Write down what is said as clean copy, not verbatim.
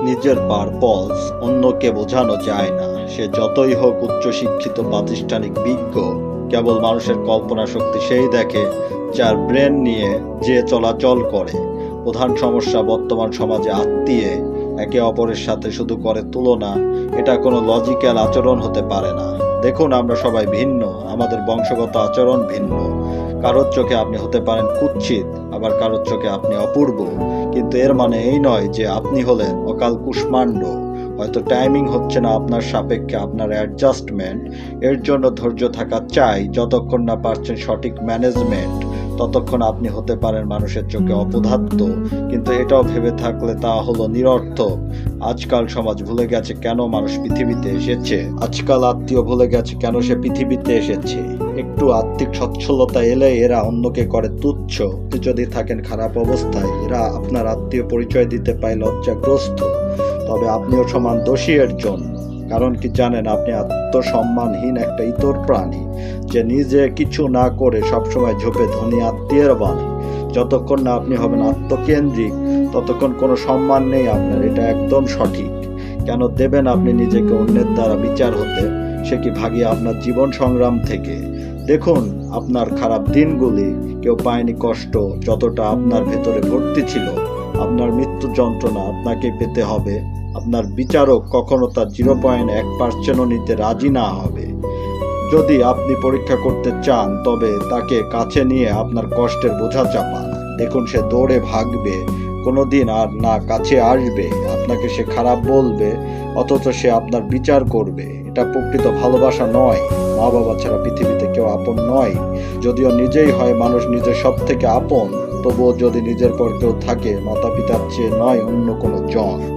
নিজের পারপস অন্যকে বোঝানো যায় না। সে যতই হোক উচ্চশিক্ষিত প্রাতিষ্ঠানিক বিজ্ঞ, কেবল মানুষের কল্পনা শক্তি সেই দেখে যার ব্রেন নিয়ে যে চলাচল করে। প্রধান সমস্যা বর্তমান সমাজে আত্মীয় একে অপরের সাথে শুধু করে তুলনা। এটা কোনো লজিক্যাল আচরণ হতে পারে না। দেখুন, আমরা সবাই ভিন্ন, আমাদের বংশগত আচরণ ভিন্ন। কারোর চোখে আপনি হতে পারেন কুৎসিত, আবার কারোর চোখে আপনি অপূর্ব, কিন্তু এর মানে এই নয় যে আপনি হলেন অকাল কুষ্মাণ্ড। হয়তো টাইমিং হচ্ছে না আপনার সাপেক্ষে, আপনার অ্যাডজাস্টমেন্ট। এর জন্য ধৈর্য থাকা চাই। যতক্ষণ না পারছেন সঠিক ম্যানেজমেন্ট, ততক্ষণ আপনি হতে পারেন মানুষের চোখে অপদার্থ, কিন্তু এটাও ভেবে থাকলে তা হলো নিরর্থক। আজকাল সমাজ ভুলে গেছে কেন মানুষ পৃথিবীতে এসেছে। আজকাল আত্মীয় ভুলে গেছে কেন সে পৃথিবীতে এসেছে। একটু আর্থিক সচ্ছলতা এলে এরা অন্যকে করে তুচ্ছ। আপনি যদি থাকেন খারাপ অবস্থায়, এরা আপনার আত্মীয় পরিচয় দিতে পায় লজ্জাগ্রস্ত। তবে আপনিও সমান দোষী এর জন্য। কারণ কি জানেন, আপনি আত্মসম্মানহীন একটা ইতর প্রাণী, যে নিজে কিছু না করে সবসময় ঝোপে ধনী আত্মীয়ের বাণী। যতক্ষণ না আপনি হবেন আত্মকেন্দ্রিক, ততক্ষণ কোনো সম্মান নেই আপনার। এটা একদম সঠিক। কেন দেবেন আপনি নিজেকে অন্যের দ্বারা বিচার হতে? সে কি ভাগিয়ে আপনার জীবন সংগ্রাম থেকে? দেখুন, আপনার খারাপ দিনগুলি কেউ পায়নি কষ্ট যতটা আপনার ভেতরে ভর্তি ছিল। আপনার মৃত্যু যন্ত্রণা আপনাকে পেতে হবে। আপনার বিচারক কখনো তার 0.1%ও নিতে রাজি না হবে। যদি আপনি পরীক্ষা করতে চান, তবে তাকে কাছে নিয়ে আপনার কষ্টের বোঝা চাপান। দেখুন, সে দৌড়ে ভাগবে, কোনোদিন আর না কাছে আসবে। আপনাকে সে খারাপ বলবে, অথচ সে আপনার বিচার করবে। এটা প্রকৃত ভালোবাসা নয়। মা বাবা ছাড়া পৃথিবীতে কেউ আপন নয়। যদিও নিজেই হয় মানুষ নিজের সব থেকে আপন, তবুও যদি নিজের পর কেউ থাকে, মাতা পিতার চেয়ে নয় অন্য কোনো জন।